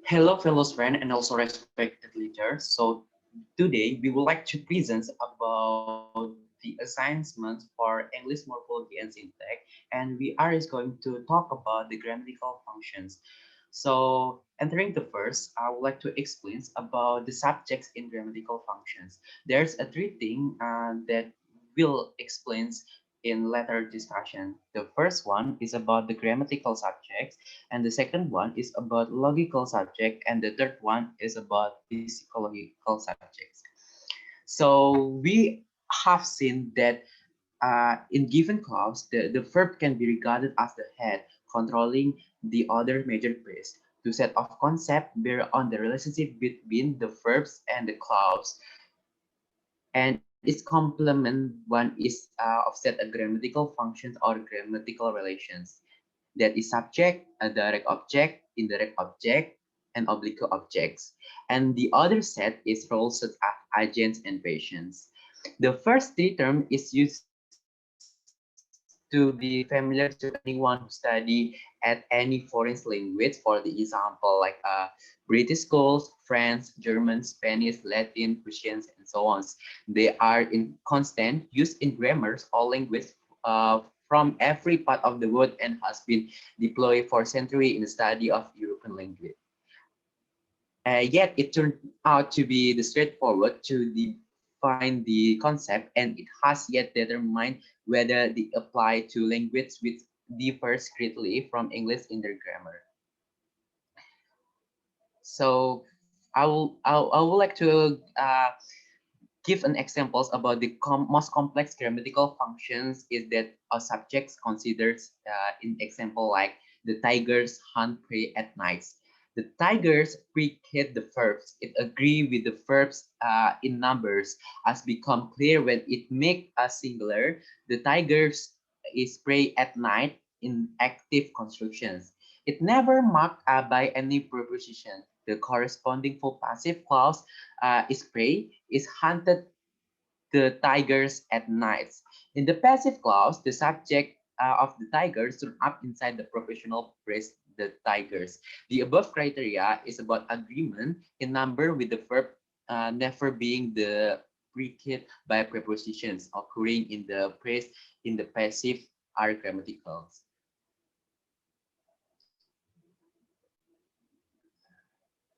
Hello, fellow friend and also respected leader. So today we would like to present about the assignments for English Morphology and Syntax, and we are is going to talk about the grammatical functions. So entering the first, I would like to explain about the subjects in grammatical functions. There's a three thing that will explain in later discussion. The first one is about the grammatical subjects, and the second one is about logical subject, and the third one is about psychological subjects. So we have seen that in given clause, the verb can be regarded as the head controlling the other major phrase. Two set of concepts bear on the relationship between the verbs and the clause, and its complement one is offset a grammatical functions or grammatical relations. That is subject, a direct object, indirect object, and oblique objects. And the other set is roles such as agents and patients. The first three term is used to be familiar to anyone who study at any foreign language. For the example, like British schools, French, German, Spanish, Latin, Russians, and so on. They are in constant use in grammars or language from every part of the world and has been deployed for centuries in the study of European language. Yet it turned out to be the straightforward to define the concept, and it has yet determined whether they apply to language which differs greatly from English in their grammar. So I would like to give an examples about the most complex grammatical functions is that a subject considers in example like the tigers hunt prey at night. The tigers precede the verbs. It agree with the verbs in numbers as become clear when it make a singular. The tigers is prey at night in active constructions. It never marked by any preposition. The corresponding full passive clause is prey is hunted the tigers at night. In the passive clause, the subject of the tigers turn up inside the professional phrase the tigers. The above criteria is about agreement in number with the verb never being the preceded by prepositions occurring in the phrase in the passive are grammaticals.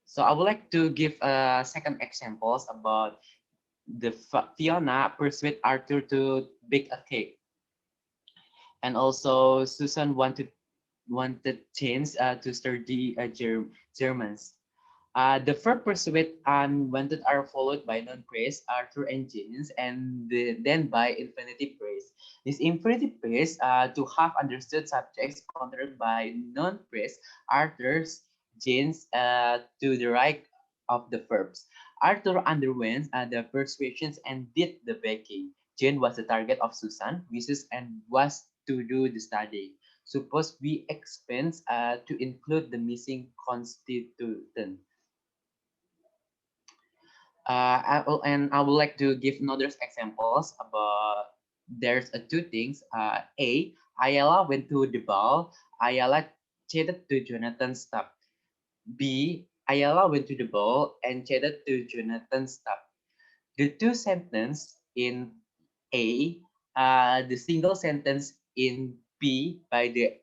So I would like to give second examples about the Fiona persuade Arthur to bake a cake, and also Susan wanted James to study Germans. The verb persuade and wanted are followed by noun phrase Arthur and James, and then by infinitive phrase. This infinitive phrase to have understood subjects controlled by noun phrase Arthur's James to the right of the verbs. Arthur underwent the persuasions and did the baking. Jane was the target of Susan, wishes and was to do the study. Suppose we expand to include the missing constituent. And I would like to give another examples about there's two things. A, Ayala went to the ball. Ayala chatted to Jonathan Stubb. B, Ayala went to the ball and chatted to Jonathan Stubb. The two sentence in A, the single sentence in B by the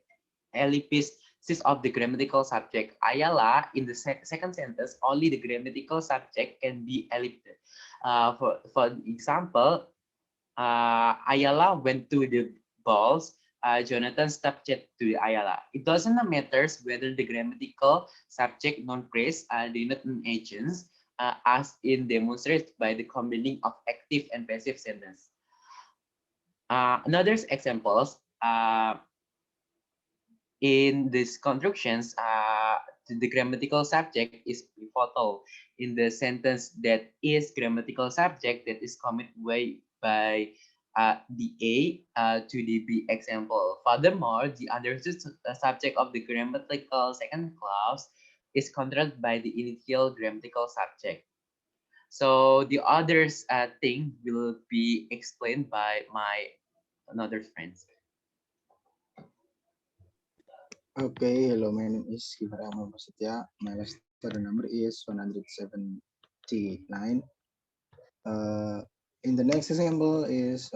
ellipsis of the grammatical subject. Ayala in the second sentence, only the grammatical subject can be ellipted. For example, Ayala went to the balls. Jonathan stopped chat to Ayala. It doesn't matter whether the grammatical subject non-phrase denote an agents, as in demonstrated by the combining of active and passive sentence. Another examples. In these constructions, the grammatical subject is pivotal in the sentence that is grammatical subject that is committed by the A to the B example. Furthermore, the understood subject of the grammatical second clause is controlled by the initial grammatical subject. So the others thing will be explained by my another friends. Okay, hello, my name is Ghifari Prasetya. My last So the number is 179. In the next example is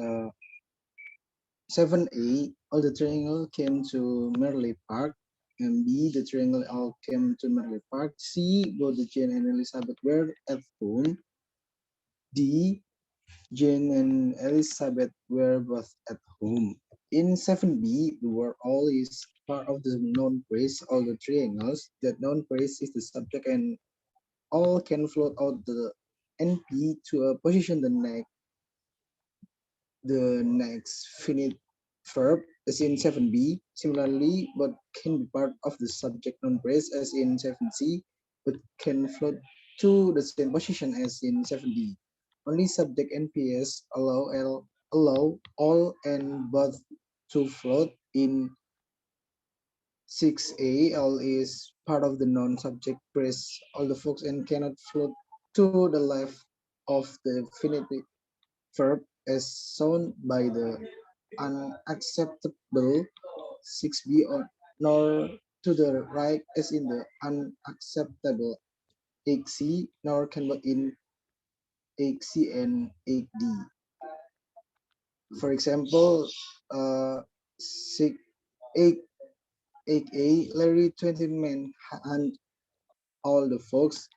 7A. All the triangle came to Merley Park. And B, the triangle all came to Merley Park. C, both the Jane and Elizabeth were at home. D, Jane and Elizabeth were both at home. In 7B, the word all is part of the noun phrase, all the triangles. That noun phrase is the subject and all can float out the NP to a position the next finite verb as in 7B. Similarly, but can be part of the subject noun phrase as in 7C, but can float to the same position as in 7D. Only subject NPS allow all and both to float. In 6A, all is part of the non-subject phrase. All the folks and cannot float to the left of the finite verb as shown by the unacceptable 6B or nor to the right as in the unacceptable 8C nor can but in 8C and 8D. For example, 6, 8, 8A, Larry 20 men and all the folks.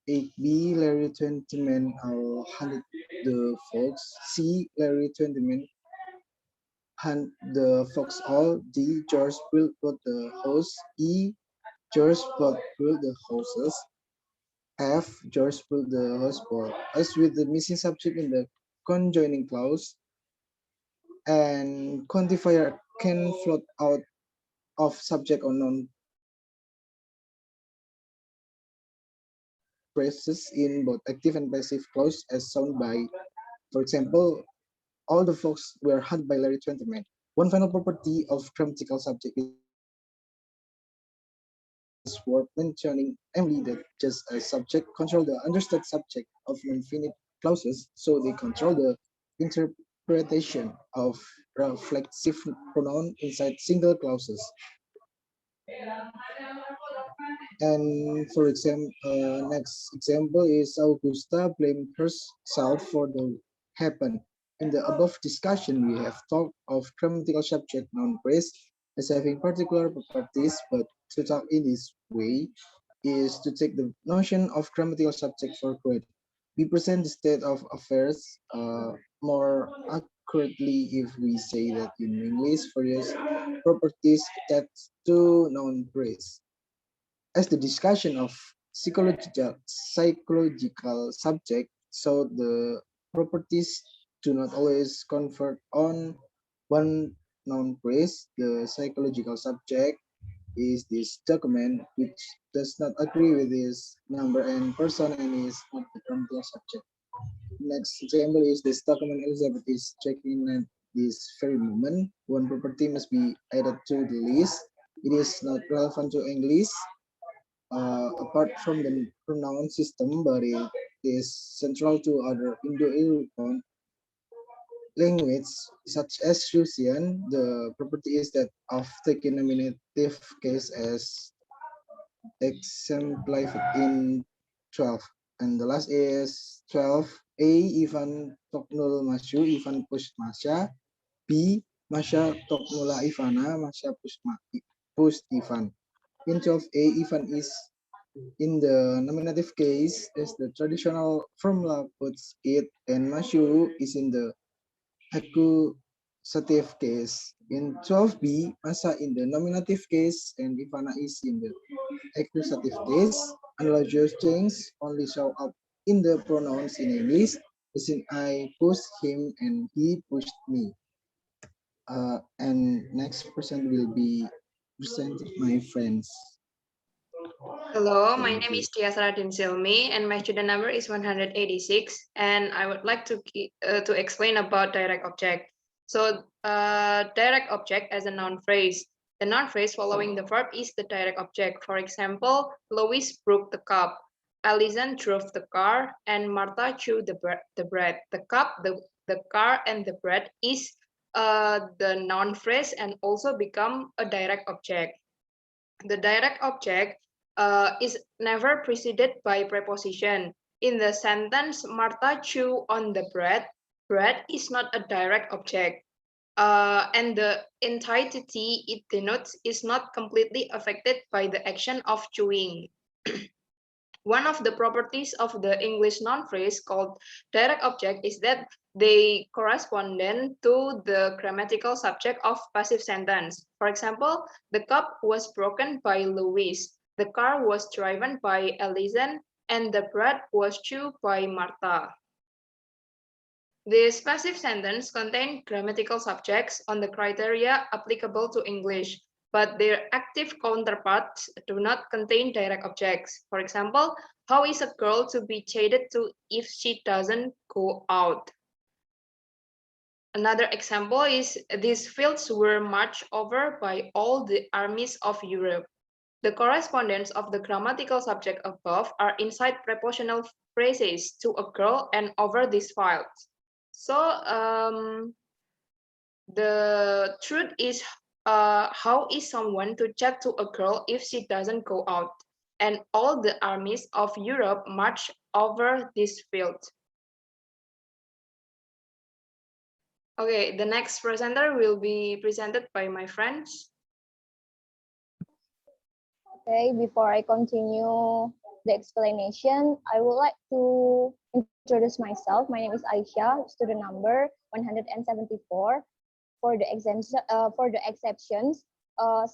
8B, Larry 20 men all 100 the folks. C, Larry 20 men hunt the fox all. D, George built both the house. E, George built the houses. F, George built the houseboat. As with the missing subject in the conjoining clause, and quantifier can float out of subject or noun phrases in both active and passive clause as shown by, for example, all the folks were hunted by Larry Twentyman. One final property of grammatical subject is worth mentioning, namely that just as subject control the understood subject of infinite clauses, so they control the interpretation of reflexive pronoun inside single clauses. And for example, next example is Augusta blamed herself for the happen. In the above discussion, we have talked of grammatical subject noun phrase as having particular properties, but to talk in this way is to take the notion of grammatical subject for granted. We present the state of affairs more accurately if we say that in English, various properties attached to noun phrase as the discussion of psychological subject, so the properties do not always convert on one noun phrase. The psychological subject is this document which does not agree with this number and person and is not the grammatical subject. Next example is this document Elizabeth is checking at this very moment. One property must be added to the list. It is not relevant to English apart from the pronoun system, but it is central to other Indo-European language such as Russian. The property is that of taking nominative case as exemplified in 12. And the last is 12. A. Ivan Toknul Masyu, Ivan Pusmasya. B. Masya Toknula Ivana, Masya Pust Ivan. In 12A, Ivan is in the nominative case, as the traditional formula puts it, and Mashu is in the accusative case. In 12b, Masa in the nominative case, and Ivana is in the accusative case. Analogous things only show up in the pronouns in English, as in I pushed him and he pushed me. And next person will be presented my friends. Hello, my Thank name you. is Dhiya Silmi, and my student number is 186. And I would like to explain about direct object. So, direct object as a noun phrase. The noun phrase following the verb is the direct object. For example, Louis broke the cup, Alison drove the car, and Martha chewed the bread. The cup, the car, and the bread is the noun phrase and also become a direct object. The direct object is never preceded by preposition. In the sentence, Martha chew on the bread, bread is not a direct object. And the entity it denotes is not completely affected by the action of chewing. One of the properties of the English noun phrase called direct object is that they correspond to the grammatical subject of passive sentence. For example, the cup was broken by Louis, the car was driven by Alison, and the bread was chewed by Martha. This passive sentence contain grammatical subjects on the criteria applicable to English, but their active counterparts do not contain direct objects. For example, how is a girl to be treated to if she doesn't go out? Another example is these fields were marched over by all the armies of Europe. The correspondence of the grammatical subject above are inside prepositional phrases to a girl and over these fields. So the truth is, how is someone to chat to a girl if she doesn't go out? And all the armies of Europe march over this field. Okay, the next presenter will be presented by my friends. Okay, before I continue the explanation, I would like to introduce myself. My name is Aisyah, student number 174. For the exceptions,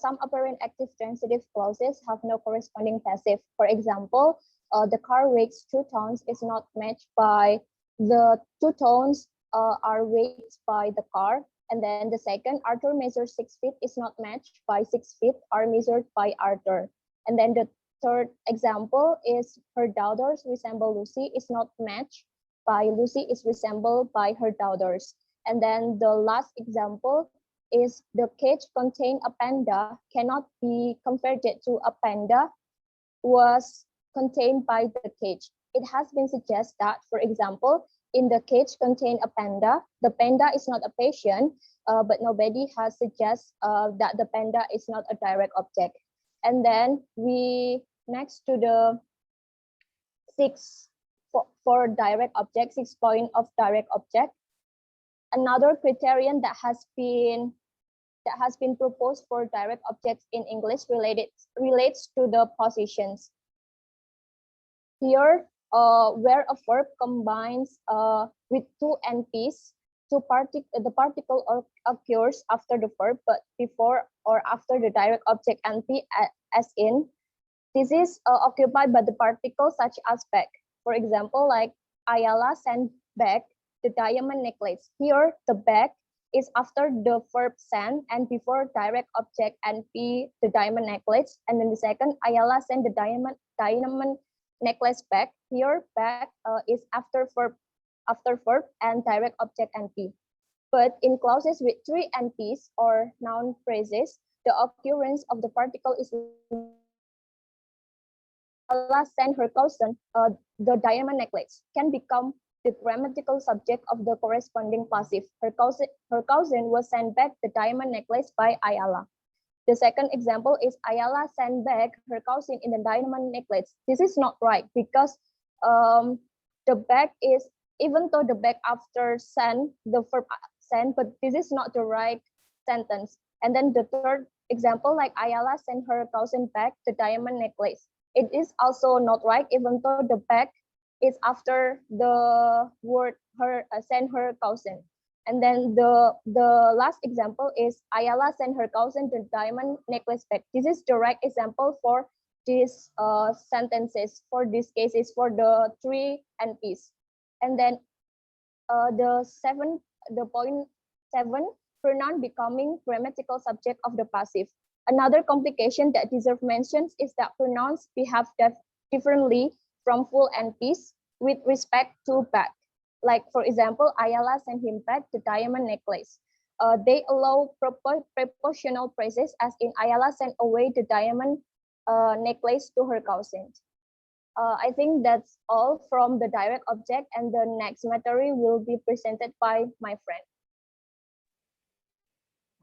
some apparent active transitive clauses have no corresponding passive. For example, the car weighs 2 tons is not matched by the 2 tons are weighed by the car. And then the second, Arthur measures 6 feet is not matched by 6 feet are measured by Arthur. And then the third example is her daughters resemble Lucy is not matched by Lucy is resembled by her daughters. And then the last example is the cage contained a panda cannot be converted to a panda was contained by the cage. It has been suggested that, for example, in the cage contained a panda, the panda is not a patient, but nobody has suggested that the panda is not a direct object. And then we next to the for direct object, 6 point of direct object. Another criterion that has been proposed for direct objects in English relates to the positions. Here, where a verb combines with 2 NPs, the particle occurs after the verb, but before or after the direct object NP, as in, this is occupied by the particle such as back. For example, like Ayala sent back the diamond necklace. Here, the back is after the verb send and before direct object NP, the diamond necklace. And then the second, Ayala sent the diamond necklace back. Here, back is after verb and direct object NP. But in clauses with 3 NPs or noun phrases, the occurrence of the particle is Ayala sent her cousin the diamond necklace can become the grammatical subject of the corresponding passive. Her cousin was sent back the diamond necklace by Ayala. The second example is Ayala sent back her cousin in the diamond necklace. This is not right because the back is, even though the back after send, the verb send, but this is not the right sentence. And then the third example, like Ayala sent her cousin back the diamond necklace. It is also not right, even though the back is after the word her send her cousin. And then the last example is Ayala sent her cousin the diamond necklace back. This is the right example for these sentences, for these cases, for the 3 NPs. And then the point 7, pronoun becoming grammatical subject of the passive. Another complication that deserves mention is that pronouns behave differently from full NPs with respect to back. Like, for example, Ayala sent him back the diamond necklace. They allow prepositional phrases as in Ayala sent away the diamond necklace to her cousin. I think that's all from the direct object, and the next material will be presented by my friend.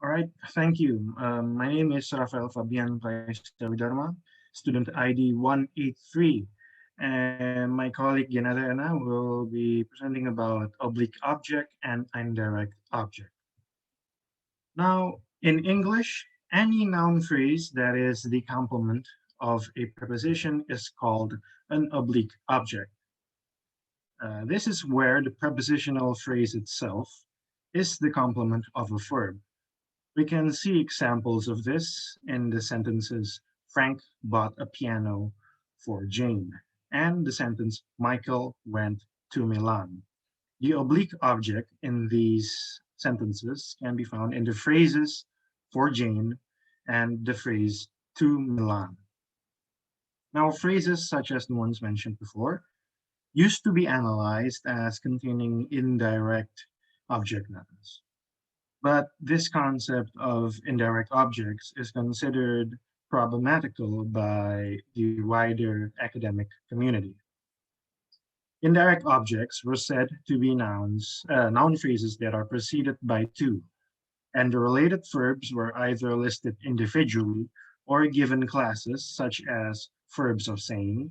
All right, thank you. My name is Rafael Fabian Praisa Widharma, student ID 183. And my colleague Genada Asaika will be presenting about oblique object and indirect object. Now, in English, any noun phrase that is the complement of a preposition is called an oblique object. This is where the prepositional phrase itself is the complement of a verb. We can see examples of this in the sentences Frank bought a piano for Jane and the sentence Michael went to Milan. The oblique object in these sentences can be found in the phrases for Jane and the phrase to Milan. Now, phrases such as the ones mentioned before used to be analyzed as containing indirect object nouns. But this concept of indirect objects is considered problematical by the wider academic community. Indirect objects were said to be noun phrases that are preceded by to, and the related verbs were either listed individually or given classes such as verbs of saying,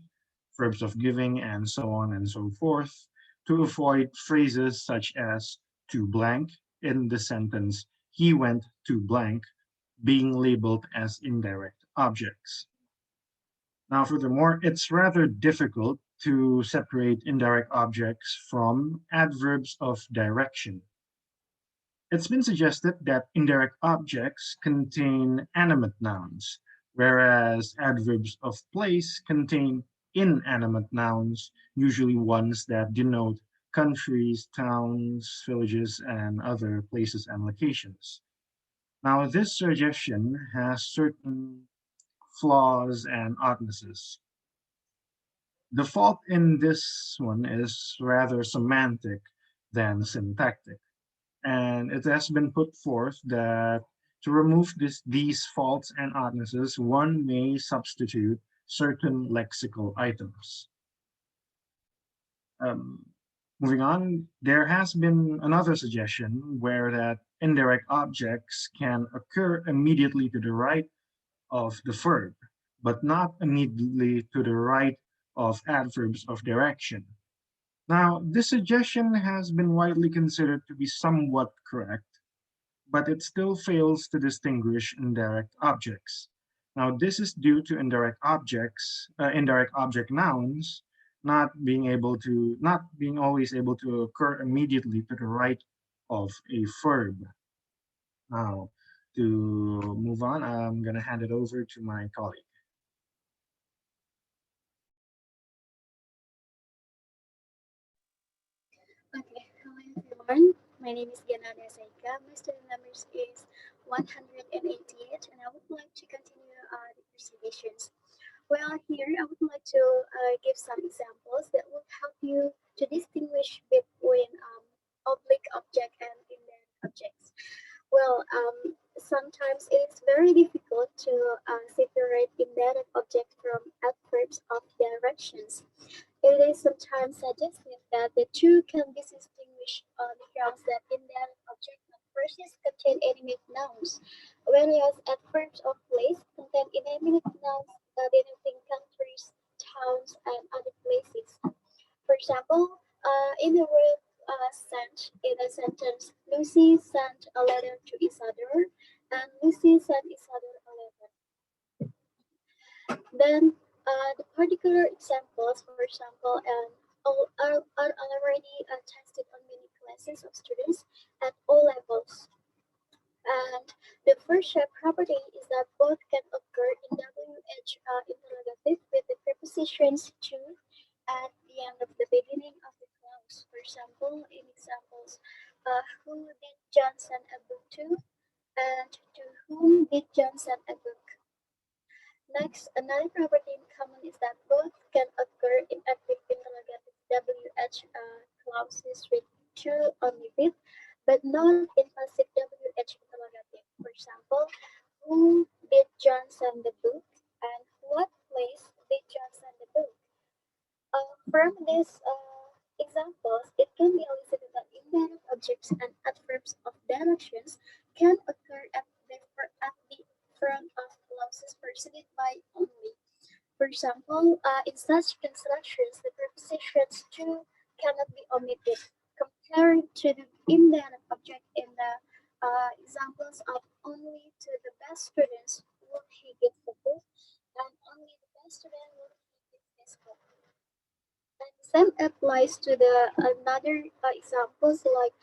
verbs of giving, and so on and so forth, to avoid phrases such as to blank in the sentence he went to blank being labeled as indirect objects. Now, furthermore, it's rather difficult to separate indirect objects from adverbs of direction. It's been suggested that indirect objects contain animate nouns, whereas adverbs of place contain inanimate nouns, usually ones that denote countries, towns, villages, and other places and locations. Now, this suggestion has certain flaws and oddnesses. The fault in this one is rather semantic than syntactic. And it has been put forth that to remove these faults and oddnesses, one may substitute certain lexical items. Um, Moving on, there has been another suggestion where that indirect objects can occur immediately to the right of the verb, but not immediately to the right of adverbs of direction. Now, this suggestion has been widely considered to be somewhat correct, but it still fails to distinguish indirect objects. Now, this is due to indirect object nouns not being always able to occur immediately to the right of a verb. Now, to move on, I'm going to hand it over to my colleague. Okay, hello everyone. My name is Genada Asaika. My student number is 188, and I would like to continue the presentations. Well, here I would like to give some examples that will help you to distinguish between oblique object and indirect objects. Well, sometimes it is very difficult to separate indirect object from adverbs of directions. It is sometimes suggested that the two can be distinguished on the grounds that indirect object phrases contain animate nouns, whereas adverbs of place contain inanimate nouns denoting countries, towns, and other places. For example, in the word sent in a sentence, Lucy sent a letter to Isadora, and Lucy sent Isadora a letter. Then the particular examples, for example, are already tested on many classes of students at all levels. And the first property is that both can occur in WH interrogative with the prepositions to at the end of the beginning of the clause. For example, in examples, who did John send a book to? And to whom did John send a book? Next, another property in common is that both can occur in active interrogative WH clauses with to only with, but not in passive WH interrogative. For example, who did John send the book, and what place did John send the book? From these examples, it can be elicited that indirect objects and adverbs of directions can occur at the front of clauses preceded by only. For example, in such constructions, the prepositions to cannot be omitted compared to the indirect object in the examples of only to the best students will he give the book and only the best student will he give this book. And the same applies to the another examples like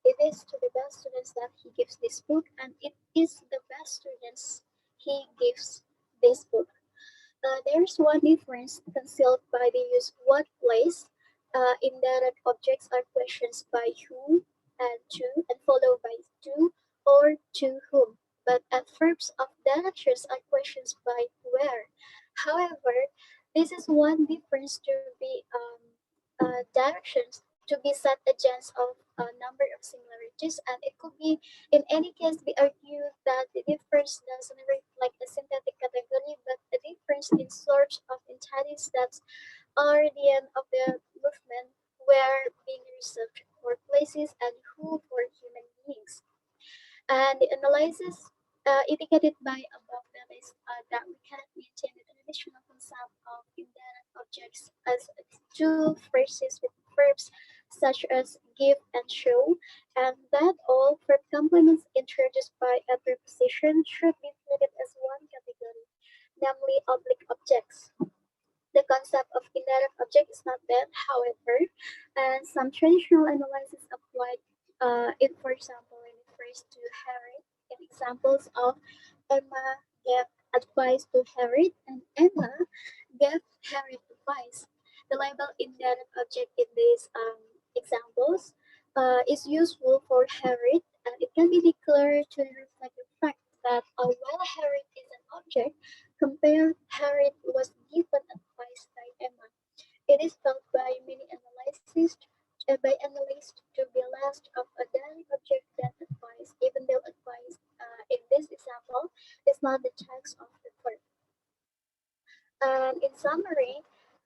it is to the best students that he gives this book and it is the best students he gives this book. There's one difference concealed by the use what place. Indirect objects are questions by who and to and followed by to or to whom. But adverbs of directions are questions by where. However, this is one difference to be directions to be set against of a number of similarities, and it could be in any case be argued that the difference doesn't reflect a synthetic category, but a difference in sorts of entities that are the end of the movement where being reserved for places and who for human beings. And the analysis indicated by above that is that we cannot maintain the traditional concept of indirect objects as two phrases with verbs such as give and show, and that all verb complements introduced by a preposition should be treated as one category, namely oblique objects. The concept of indirect object is not dead, however, and some traditional analysis applied it, for example, in the phrase to Harry, in examples of Emma gave advice to Harry and Emma gave Harry advice. The label indirect object in these examples is useful for Harry, and it can be declared to reflect the fact that while Harry is an object, compare Harriet was given advice by Emma. It is felt by many analysts to be less of a direct object than advice, even though advice in this example is not the text of the verb. In summary,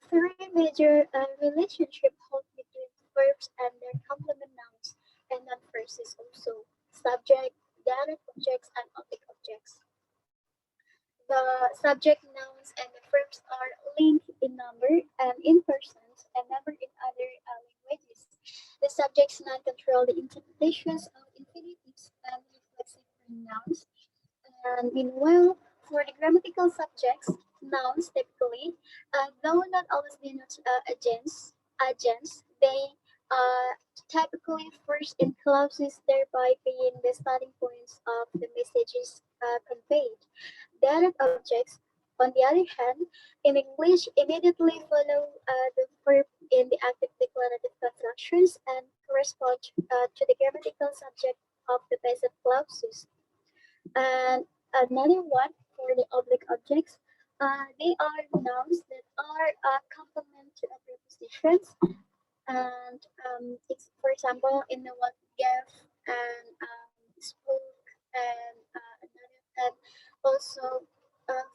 three major relationships hold between verbs and their complement nouns and non-phrases also subject, direct objects, and object objects. The subject nouns and the verbs are linked in number and in persons and never in other languages. The subjects now control the interpretations of infinitives and reflexive pronouns. And meanwhile, for the grammatical subjects, nouns typically, though not always denote agents, they typically first in clauses, thereby being the starting points of the messages conveyed. Direct objects, on the other hand, in English immediately follow the verb in the active declarative constructions and correspond to the grammatical subject of the passive clauses. And another one for the oblique objects, they are nouns that are a complement to a prepositions. And it's, for example, in the word gave and spoke and another and also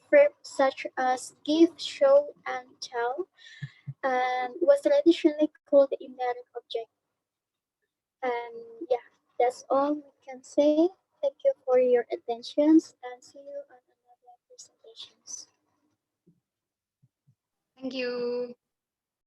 verbs such as give, show, and tell, and was traditionally called the indirect object. And yeah, that's all we can say. Thank you for your attentions and see you on another presentations. Thank you.